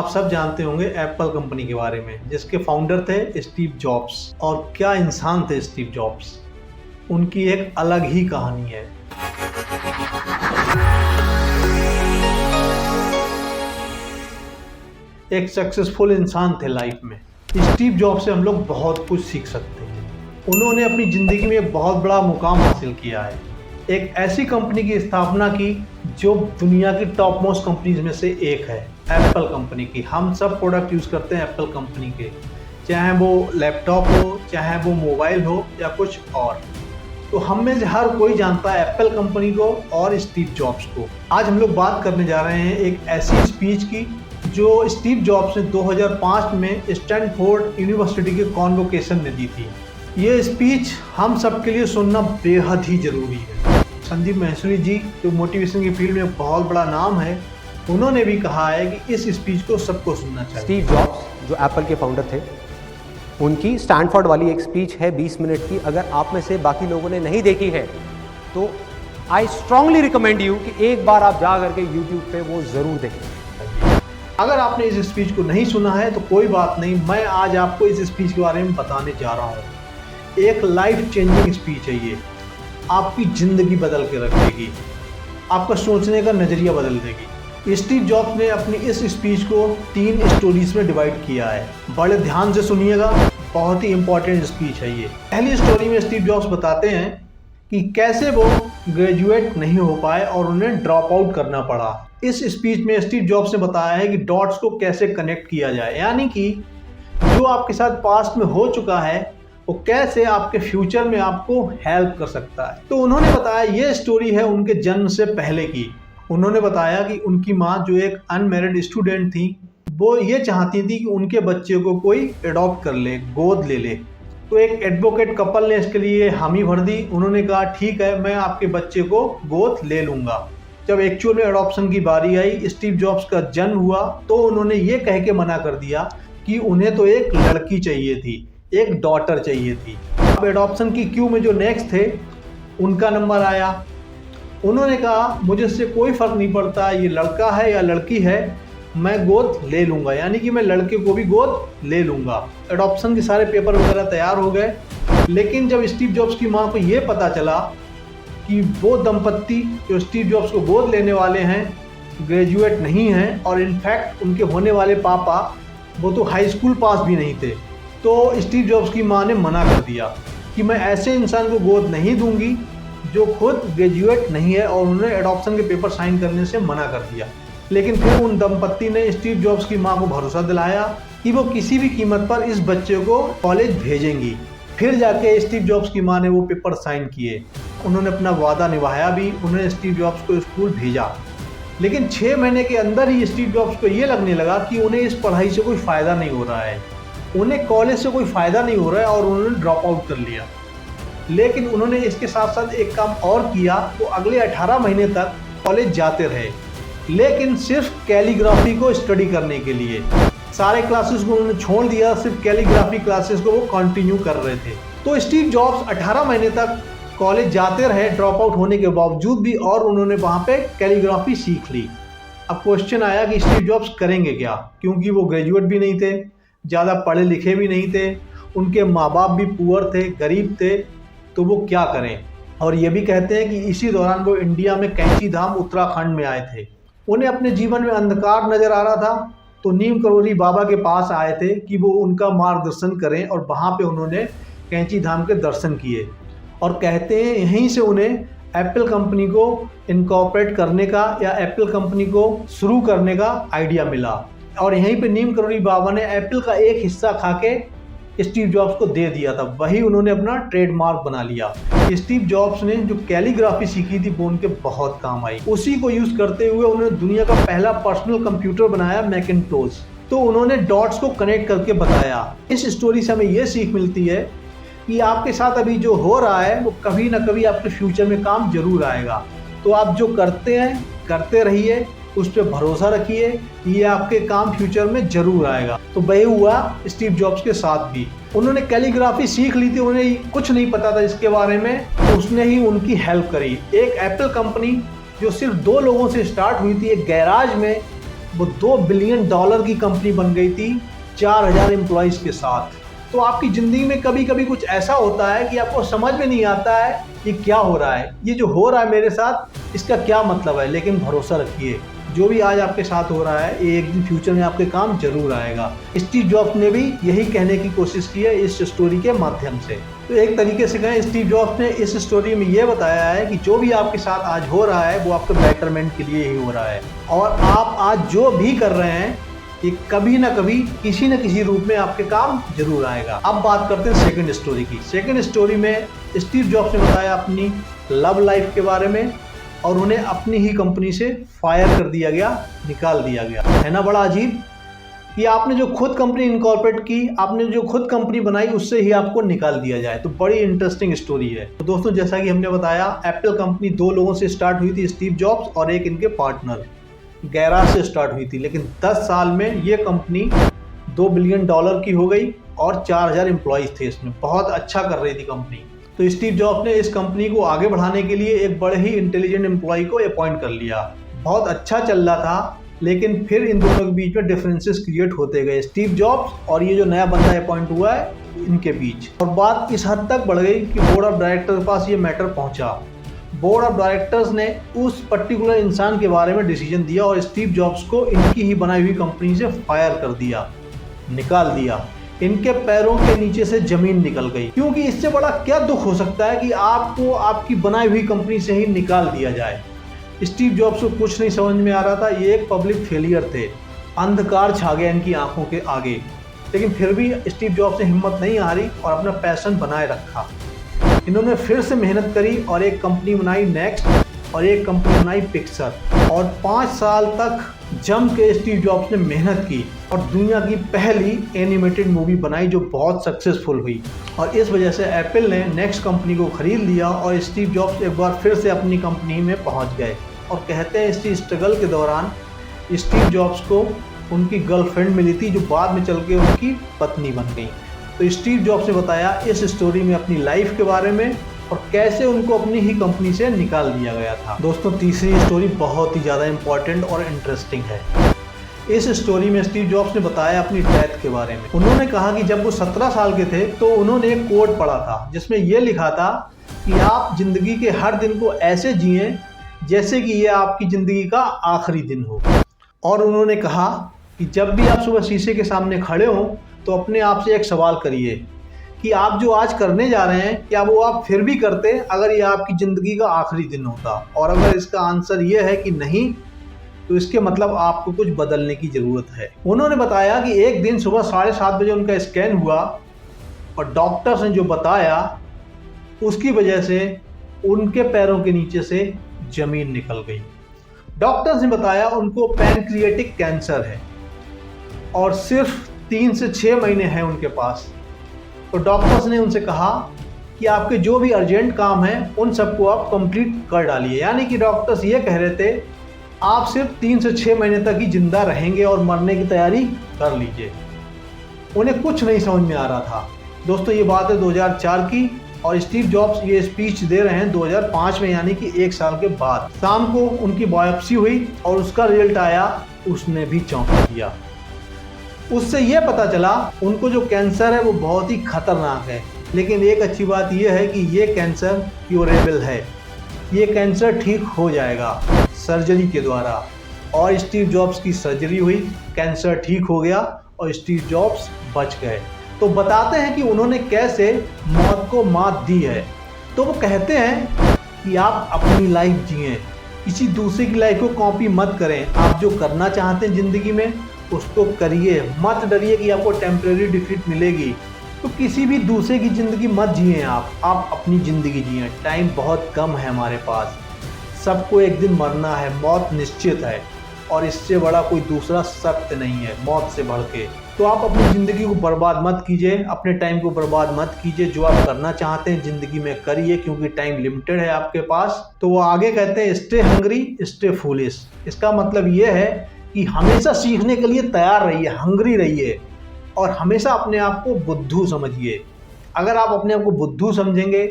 आप सब जानते होंगे एप्पल कंपनी के बारे में, जिसके फाउंडर थे स्टीव जॉब्स। और क्या इंसान थे स्टीव जॉब्स, उनकी एक अलग ही कहानी है। एक सक्सेसफुल इंसान थे लाइफ में। स्टीव जॉब्स से हम लोग बहुत कुछ सीख सकते हैं। उन्होंने अपनी ज़िंदगी में एक बहुत बड़ा मुकाम हासिल किया है। एक ऐसी कंपनी की स्थापना की जो दुनिया की टॉप मोस्ट कंपनीज में से एक है, एप्पल कंपनी की। हम सब प्रोडक्ट यूज़ करते हैं एप्पल कंपनी के, चाहे वो लैपटॉप हो, चाहे वो मोबाइल हो या कुछ और। तो हम में से हर कोई जानता है एप्पल कंपनी को और स्टीव जॉब्स को। आज हम लोग बात करने जा रहे हैं एक ऐसी स्पीच की जो स्टीव जॉब्स ने 2005 में स्टैनफोर्ड यूनिवर्सिटी के कॉन्वोकेशन में दी थी। ये स्पीच हम सब के लिए सुनना बेहद ही ज़रूरी है। संदीप माहेश्वरी जी, जो मोटिवेशन की फील्ड में बहुत बड़ा नाम है, उन्होंने भी कहा है कि इस स्पीच को सबको सुनना चाहिए। स्टीव जॉब्स जो एप्पल के फाउंडर थे, उनकी स्टैनफोर्ड वाली एक स्पीच है 20 मिनट की। अगर आप में से बाकी लोगों ने नहीं देखी है तो आई स्ट्रांगली रिकमेंड यू कि एक बार आप जा करके यूट्यूब पे वो ज़रूर देखें। अगर आपने इस स्पीच को नहीं सुना है तो कोई बात नहीं, मैं आज आपको इस स्पीच के बारे में बताने जा रहा हूँ। एक लाइफ चेंजिंग स्पीच है ये। आपकी ज़िंदगी बदल के रख देगी, आपका सोचने का नज़रिया बदल देगी। स्टीव जॉब्स ने अपनी इस स्पीच को 3 स्टोरीज में डिवाइड किया है। बड़े ध्यान से सुनिएगा, बहुत ही इंपॉर्टेंट स्पीच है ये। पहली स्टोरी में स्टीव जॉब्स बताते हैं कि कैसे वो ग्रेजुएट नहीं हो पाए और उन्हें ड्रॉप आउट करना पड़ा। इस स्पीच में स्टीव जॉब्स ने बताया है कि डॉट्स को कैसे कनेक्ट किया जाए, यानी कि जो आपके साथ पास्ट में हो चुका है वो कैसे आपके फ्यूचर में आपको हेल्प कर सकता है। तो उन्होंने बताया ये स्टोरी है उनके जन्म से पहले की। उन्होंने बताया कि उनकी माँ, जो एक अनमैरिड स्टूडेंट थी, वो ये चाहती थी कि उनके बच्चे को कोई अडॉप्ट कर ले, गोद ले ले। तो एक एडवोकेट कपल ने इसके लिए हामी भर दी। उन्होंने कहा ठीक है, मैं आपके बच्चे को गोद ले लूँगा। जब एक्चुअल में अडॉप्शन की बारी आई, स्टीव जॉब्स का जन्म हुआ, तो उन्होंने ये कह के मना कर दिया कि उन्हें तो एक लड़की चाहिए थी, एक डॉटर चाहिए थी। अब एडॉप्शन की क्यू में जो नेक्स्ट थे, उनका नंबर आया। उन्होंने कहा मुझे इससे कोई फ़र्क नहीं पड़ता ये लड़का है या लड़की है, मैं गोद ले लूँगा, यानी कि मैं लड़के को भी गोद ले लूँगा। एडॉप्शन के सारे पेपर वगैरह तैयार हो गए। लेकिन जब स्टीव जॉब्स की माँ को ये पता चला कि वो दंपत्ति जो स्टीव जॉब्स को गोद लेने वाले हैं ग्रेजुएट नहीं हैं, और इनफैक्ट उनके होने वाले पापा वो तो हाई स्कूल पास भी नहीं थे, तो स्टीव जॉब्स की माँ ने मना कर दिया कि मैं ऐसे इंसान को गोद नहीं दूंगी जो खुद ग्रेजुएट नहीं है, और उन्होंने एडॉप्शन के पेपर साइन करने से मना कर दिया। लेकिन फिर उन दंपत्ति ने स्टीव जॉब्स की माँ को भरोसा दिलाया कि वो किसी भी कीमत पर इस बच्चे को कॉलेज भेजेंगी। फिर जाके स्टीव जॉब्स की माँ ने वो पेपर साइन किए। उन्होंने अपना वादा निभाया भी, उन्होंने स्टीव जॉब्स को स्कूल भेजा। लेकिन 6 महीने के अंदर ही स्टीव जॉब्स को ये लगने लगा कि उन्हें इस पढ़ाई से कोई फ़ायदा नहीं हो रहा है, उन्हें कॉलेज से कोई फ़ायदा नहीं हो रहा है, और उन्होंने ड्रॉप आउट कर लिया। लेकिन उन्होंने इसके साथ साथ एक काम और किया। वो अगले 18 महीने तक कॉलेज जाते रहे, लेकिन सिर्फ कैलीग्राफी को स्टडी करने के लिए। सारे क्लासेस को उन्होंने छोड़ दिया, सिर्फ कैलीग्राफी क्लासेस को वो कंटिन्यू कर रहे थे। तो स्टीव जॉब्स 18 महीने तक कॉलेज जाते रहे ड्रॉप आउट होने के बावजूद भी, और उन्होंने वहाँ पे कैलीग्राफी सीख ली। अब क्वेश्चन आया कि स्टीव जॉब्स करेंगे क्या, क्योंकि वो ग्रेजुएट भी नहीं थे, ज़्यादा पढ़े लिखे भी नहीं थे, उनके माँ बाप भी पुअर थे, गरीब थे, तो वो क्या करें। और ये भी कहते हैं कि इसी दौरान वो इंडिया में कैंची धाम उत्तराखंड में आए थे। उन्हें अपने जीवन में अंधकार नज़र आ रहा था, तो नीम करोली बाबा के पास आए थे कि वो उनका मार्गदर्शन करें, और वहाँ पे उन्होंने कैंची धाम के दर्शन किए। और कहते हैं यहीं से उन्हें एप्पल कंपनी को इनकॉर्पोरेट करने का या एप्पल कंपनी को शुरू करने का आइडिया मिला, और यहीं पे नीम करोली बाबा ने एप्पल का एक हिस्सा खा के स्टीव जॉब्स को दे दिया था। वही उन्होंने अपना ट्रेडमार्क बना लिया। स्टीव जॉब्स ने जो कैलीग्राफी सीखी थी वो उनके बहुत काम आई। उसी को यूज़ करते हुए उन्होंने दुनिया का पहला पर्सनल कंप्यूटर बनाया, मैकिन्टोश। तो उन्होंने डॉट्स को कनेक्ट करके बताया। इस स्टोरी से हमें ये सीख मिलती है कि आपके साथ अभी जो हो रहा है वो कभी ना कभी आपके फ्यूचर में काम जरूर आएगा। तो आप जो करते हैं करते रहिए, उस पर भरोसा रखिए, ये आपके काम फ्यूचर में जरूर आएगा। तो वही हुआ स्टीव जॉब्स के साथ भी। उन्होंने कैलीग्राफी सीख ली थी, उन्हें कुछ नहीं पता था इसके बारे में, तो उसने ही उनकी हेल्प करी। एक एप्पल कंपनी जो सिर्फ 2 लोगों से स्टार्ट हुई थी, एक गैराज में वो $2 बिलियन की कंपनी बन गई थी 4000 एम्प्लॉयज़ के साथ। तो आपकी ज़िंदगी में कभी कभी कुछ ऐसा होता है कि आपको समझ में नहीं आता है ये क्या हो रहा है, ये जो हो रहा है मेरे साथ इसका क्या मतलब है। लेकिन भरोसा रखिए, जो भी आज आपके साथ हो रहा है ये एक दिन फ्यूचर में आपके काम जरूर आएगा। स्टीव जॉब्स ने भी यही कहने की कोशिश की है इस स्टोरी के माध्यम से। तो एक तरीके से कहें, स्टीव जॉब्स ने इस स्टोरी में ये बताया है कि जो भी आपके साथ आज हो रहा है वो आपके बेटरमेंट के लिए ही हो रहा है, और आप आज जो भी कर रहे हैं ये कभी ना कभी किसी न किसी रूप में आपके काम जरूर आएगा। अब बात करते हैं सेकंड स्टोरी की। सेकंड स्टोरी में स्टीव जॉब्स ने बताया अपनी लव लाइफ के बारे में, और उन्हें अपनी ही कंपनी से फायर कर दिया गया, निकाल दिया गया। है ना बड़ा अजीब कि आपने जो खुद कंपनी इनकॉर्पोरेट की, आपने जो खुद कंपनी बनाई, उससे ही आपको निकाल दिया जाए। तो बड़ी इंटरेस्टिंग स्टोरी है। तो दोस्तों, जैसा कि हमने बताया, एप्पल कंपनी 2 लोगों से स्टार्ट हुई थी, स्टीव जॉब्स और एक इनके पार्टनर, गैराज से स्टार्ट हुई थी। लेकिन 10 साल में ये कंपनी $2 बिलियन की हो गई और 4000 एम्प्लॉयज़ थे इसमें। बहुत अच्छा कर रही थी कंपनी। तो स्टीव जॉब्स ने इस कंपनी को आगे बढ़ाने के लिए एक बड़े ही इंटेलिजेंट एम्प्लॉय को अपॉइंट कर लिया। बहुत अच्छा चल रहा था, लेकिन फिर इन दोनों के बीच में डिफरेंसेस क्रिएट होते गए, स्टीव जॉब्स और ये जो नया बंदा अपॉइंट हुआ है इनके बीच। और बात इस हद तक बढ़ गई कि बोर्ड ऑफ डायरेक्टर के पास ये मैटर पहुंचा। बोर्ड ऑफ डायरेक्टर्स ने उस पर्टिकुलर इंसान के बारे में डिसीजन दिया और स्टीव जॉब्स को इनकी ही बनाई हुई कंपनी से फायर कर दिया, निकाल दिया। इनके पैरों के नीचे से जमीन निकल गई, क्योंकि इससे बड़ा क्या दुख हो सकता है कि आपको आपकी बनाई हुई कंपनी से ही निकाल दिया जाए। स्टीव जॉब्स को कुछ नहीं समझ में आ रहा था, ये एक पब्लिक फेलियर थे, अंधकार छा गया इनकी आंखों के आगे। लेकिन फिर भी स्टीव जॉब्स ने हिम्मत नहीं हारी और अपना पैशन बनाए रखा। इन्होंने फिर से मेहनत करी और एक कंपनी बनाई नेक्स्ट और एक कंपनी बनाई पिक्सर, और 5 साल तक जम के स्टीव जॉब्स ने मेहनत की और दुनिया की पहली एनिमेटेड मूवी बनाई जो बहुत सक्सेसफुल हुई। और इस वजह से एप्पल ने नेक्स्ट कंपनी को खरीद लिया और स्टीव जॉब्स एक बार फिर से अपनी कंपनी में पहुंच गए। और कहते हैं इसी स्ट्रगल के दौरान स्टीव जॉब्स को उनकी गर्लफ्रेंड मिली थी, जो बाद में चल के उनकी पत्नी बन गई। तो स्टीव जॉब्स ने बताया इस स्टोरी में अपनी लाइफ के बारे में और कैसे उनको अपनी ही कंपनी से निकाल दिया गया था। दोस्तों, तीसरी स्टोरी बहुत ही ज़्यादा इम्पोर्टेंट और इंटरेस्टिंग है। इस स्टोरी में स्टीव जॉब्स ने बताया अपनी डेथ के बारे में। उन्होंने कहा कि जब वो 17 साल के थे तो उन्होंने एक कोट पढ़ा था जिसमें ये लिखा था कि आप जिंदगी के हर दिन को ऐसे जिएं जैसे कि ये आपकी ज़िंदगी का आखिरी दिन हो। और उन्होंने कहा कि जब भी आप सुबह शीशे के सामने खड़े हों तो अपने आप से एक सवाल करिए कि आप जो आज करने जा रहे हैं क्या वो आप फिर भी करते अगर ये आपकी ज़िंदगी का आखिरी दिन होता। और अगर इसका आंसर ये है कि नहीं, तो इसके मतलब आपको कुछ बदलने की ज़रूरत है। उन्होंने बताया कि एक दिन सुबह 7:30 बजे उनका स्कैन हुआ और डॉक्टर्स ने जो बताया उसकी वजह से उनके पैरों के नीचे से ज़मीन निकल गई। डॉक्टर्स ने बताया उनको पैनक्रिएटिक कैंसर है और सिर्फ 3 से 6 महीने हैं उनके पास। तो डॉक्टर्स ने उनसे कहा कि आपके जो भी अर्जेंट काम हैं उन सबको आप कंप्लीट कर डालिए। यानी कि डॉक्टर्स ये कह रहे थे आप सिर्फ 3 से 6 महीने तक ही जिंदा रहेंगे और मरने की तैयारी कर लीजिए। उन्हें कुछ नहीं समझ में आ रहा था। दोस्तों, ये बात है 2004 की और स्टीव जॉब्स ये स्पीच दे रहे हैं 2005 में, यानी कि 1 साल के बाद। शाम को उनकी बायोप्सी हुई और उसका रिजल्ट आया, उसने भी चौंका दिया। उससे यह पता चला उनको जो कैंसर है वो बहुत ही खतरनाक है। लेकिन एक अच्छी बात यह है कि ये कैंसर क्यूरेबल है, ये कैंसर ठीक हो जाएगा सर्जरी के द्वारा। और स्टीव जॉब्स की सर्जरी हुई, कैंसर ठीक हो गया और स्टीव जॉब्स बच गए। तो बताते हैं कि उन्होंने कैसे मौत को मात दी है। तो वो कहते हैं कि आप अपनी लाइफ जिएं, किसी दूसरे की लाइफ को कॉपी मत करें। आप जो करना चाहते हैं ज़िंदगी में उसको करिए, मत डरिए कि आपको टेम्परेरी डिफीट मिलेगी। तो किसी भी दूसरे की ज़िंदगी मत जिए, आप अपनी ज़िंदगी जिए। टाइम बहुत कम है हमारे पास, सबको एक दिन मरना है, मौत निश्चित है और इससे बड़ा कोई दूसरा सत्य नहीं है मौत से बढ़ के। तो आप अपनी ज़िंदगी को बर्बाद मत कीजिए, अपने टाइम को बर्बाद मत कीजिए। जो आप करना चाहते हैं ज़िंदगी में करिए, क्योंकि टाइम लिमिटेड है आपके पास। तो वो आगे कहते हैं स्टे हंग्री स्टे फूलिश। इसका मतलब ये है कि हमेशा सीखने के लिए तैयार रहिए, हंग्री रहिए और हमेशा अपने आप को बुद्धू समझिए। अगर आप अपने आप को बुद्धू समझेंगे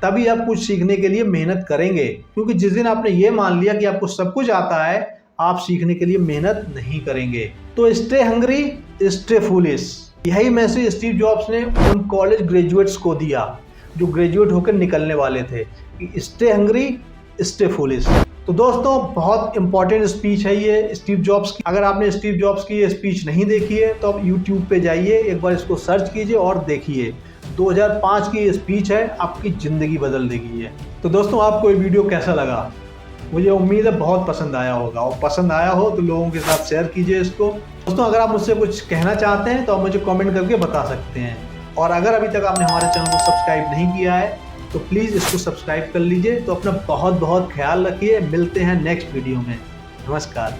तभी आप कुछ सीखने के लिए मेहनत करेंगे। क्योंकि जिस दिन आपने ये मान लिया कि आपको सब कुछ आता है, आप सीखने के लिए मेहनत नहीं करेंगे। तो स्टे हंग्री, स्टे फूलिश, यही मैसेज स्टीव जॉब्स ने उन कॉलेज ग्रेजुएट्स को दिया जो ग्रेजुएट होकर निकलने वाले थे कि स्टे हंग्री, स्टे फूलिश। तो दोस्तों, बहुत इंपॉर्टेंट स्पीच है ये स्टीव जॉब्स की। अगर आपने स्टीव जॉब्स की ये स्पीच नहीं देखी है तो आप यूट्यूब पे जाइए, एक बार इसको सर्च कीजिए और देखिए। 2005 की ये स्पीच है, आपकी ज़िंदगी बदल देगी ये। तो दोस्तों, आपको ये वीडियो कैसा लगा? मुझे उम्मीद है बहुत पसंद आया होगा, और पसंद आया हो तो लोगों के साथ शेयर कीजिए इसको। दोस्तों, अगर आप मुझसे कुछ कहना चाहते हैं तो आप मुझे कमेंट करके बता सकते हैं। और अगर अभी तक आपने हमारे चैनल को सब्सक्राइब नहीं किया है तो प्लीज़ इसको सब्सक्राइब कर लीजिए। तो अपना बहुत बहुत ख्याल रखिए। मिलते हैं नेक्स्ट वीडियो में। नमस्कार।